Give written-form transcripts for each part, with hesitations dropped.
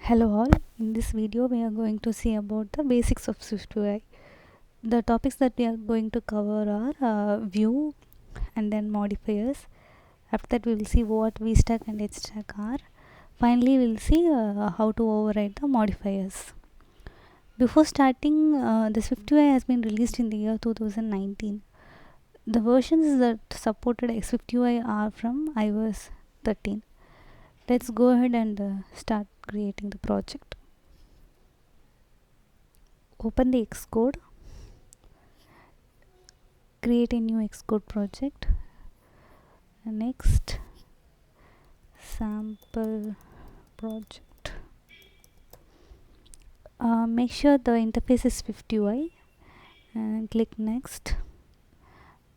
Hello all, in this video we are going to see about the basics of SwiftUI. The topics that we are going to cover are view and then modifiers. After that we will see what VStack and HStack are. Finally we will see how to override the modifiers. Before starting, the SwiftUI has been released in the year 2019. The versions that supported SwiftUI are from iOS 13. Let's go ahead and start creating the project. Open the Xcode, create a new Xcode project, and next sample project. Make sure the interface is SwiftUI and click next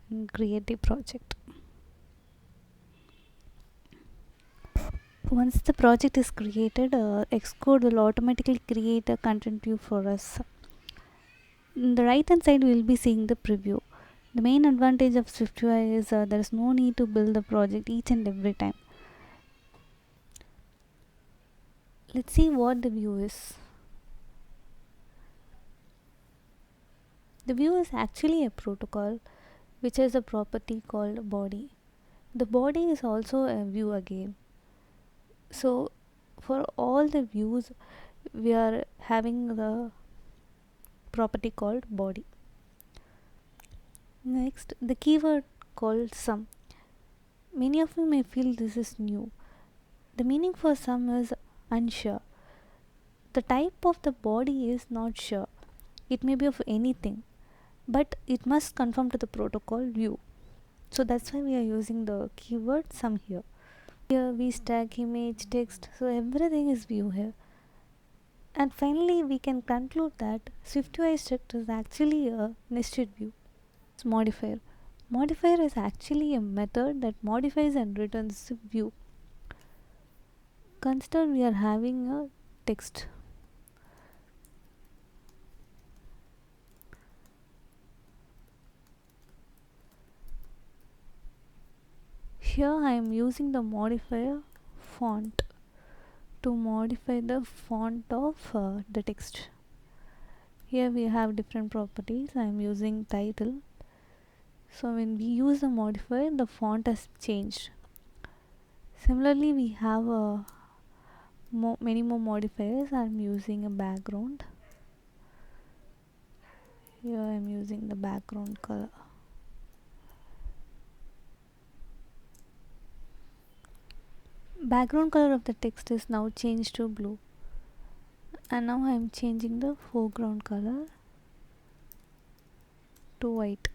and create the project. Once the project is created, Xcode will automatically create a content view for us. On the right hand side we will be seeing the preview. The main advantage of SwiftUI is there is no need to build the project each and every time. Let's see what the view is. The view is actually a protocol which has a property called body. The body is also a view again. So for all the views we are having the property called body. Next, the keyword called sum. Many of you may feel this is new. The meaning for sum is unsure. The type of the body is not sure. It may be of anything, but it must conform to the protocol view. So that's why we are using the keyword sum here. Here we stack image, text, so everything is view here. And finally we can conclude that SwiftUI structure is actually a nested view. It's modifier. Modifier is actually a method that modifies and returns the view. Consider we are having a text. Here I am using the modifier font to modify the font of the text. Here we have different properties. I am using title. So when we use the modifier, the font has changed. Similarly, we have many more modifiers. I am using a background. Here I am using the background color. Background color of the text is now changed to blue, and now I am changing the foreground color to white.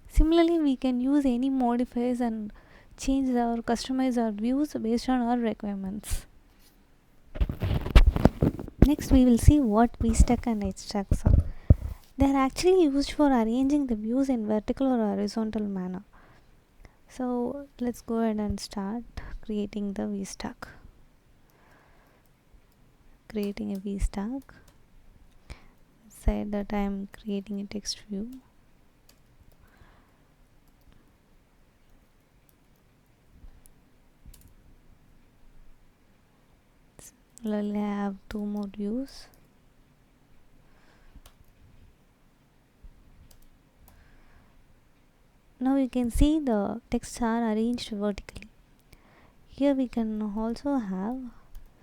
Similarly, we can use any modifiers and change or customize our views based on our requirements. Next, we will see what VStack and HStack are. They are actually used for arranging the views in vertical or horizontal manner. So let's go ahead and start creating the VStack. Creating a VStack. Say that I am creating a text view. Similarly, I have two more views. Now you can see the texts are arranged vertically. Here we can also have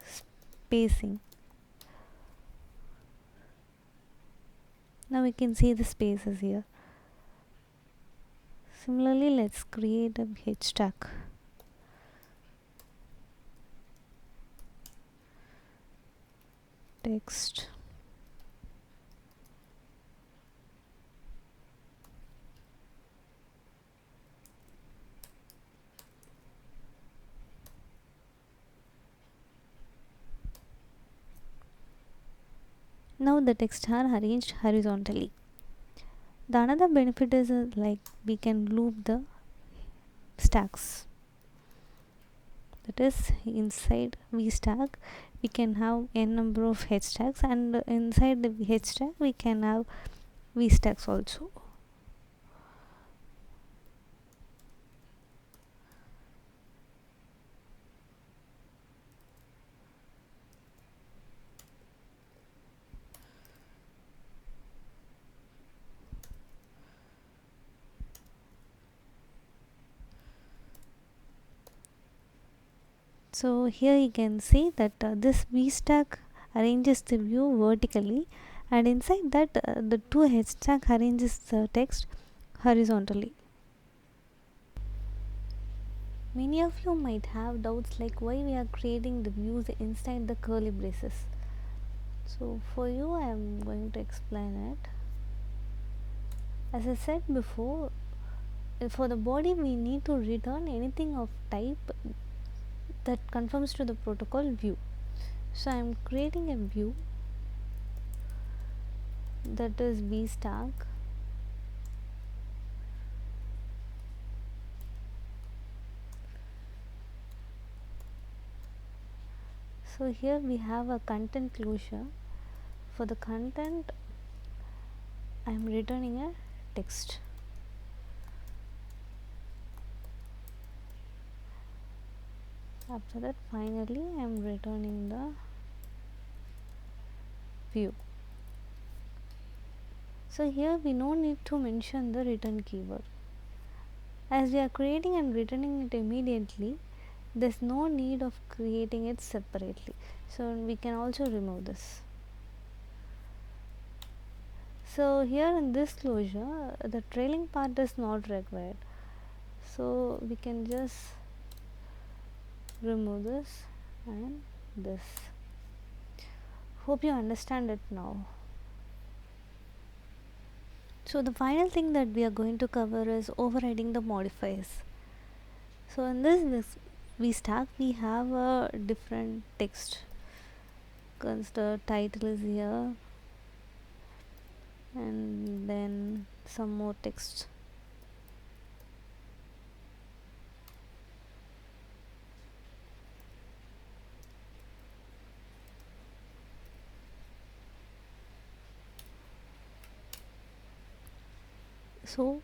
spacing. Now we can see the spaces here. Similarly, let's create a HStack. Text. Now the text are arranged horizontally. The another benefit is like we can loop the stacks. That is, inside VStack we can have n number of HStacks, and inside the HStack we can have VStacks also. So here you can see that this VStack arranges the view vertically, and inside that the two HStack arranges the text horizontally. Many of you might have doubts like why we are creating the views inside the curly braces. So for you I am going to explain it. As I said before, for the body we need to return anything of type that conforms to the protocol view. So I am creating a view that is VStack. So here we have a content closure. For the content I am returning a text. After that finally I am returning the view. So here we no need to mention the return keyword. As we are creating and returning it immediately, there's no need of creating it separately. So we can also remove this. So here in this closure the trailing part is not required, so we can just remove this and this. Hope you understand it now. So the final thing that we are going to cover is overriding the modifiers. So in this VStack we have a different text because the title is here and then some more text. So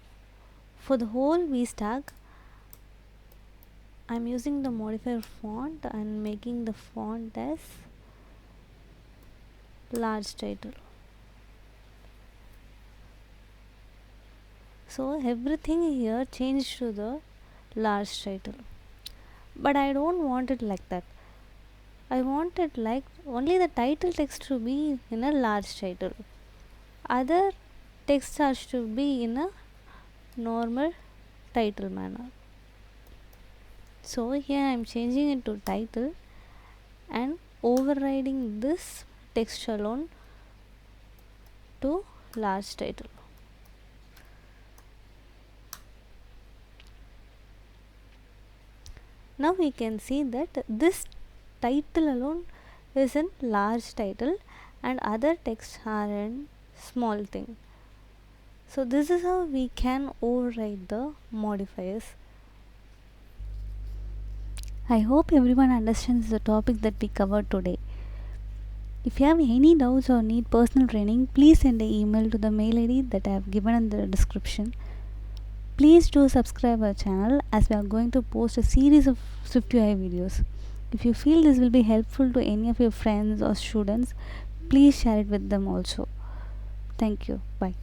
for the whole VStack I am using the modifier font and making the font as large title. So everything here changed to the large title, but I don't want it like that. I want it like only the title text to be in a large title, other text has to be in a normal title manner. So here I am changing it to title and overriding this text alone to large title. Now we can see that this title alone is in large title and other texts are in small thing. So this is how we can override the modifiers. I hope everyone understands the topic that we covered today. If you have any doubts or need personal training, please send an email to the mail ID that I have given in the description. Please do subscribe our channel as we are going to post a series of SwiftUI videos. If you feel this will be helpful to any of your friends or students, please share it with them also. Thank you. Bye.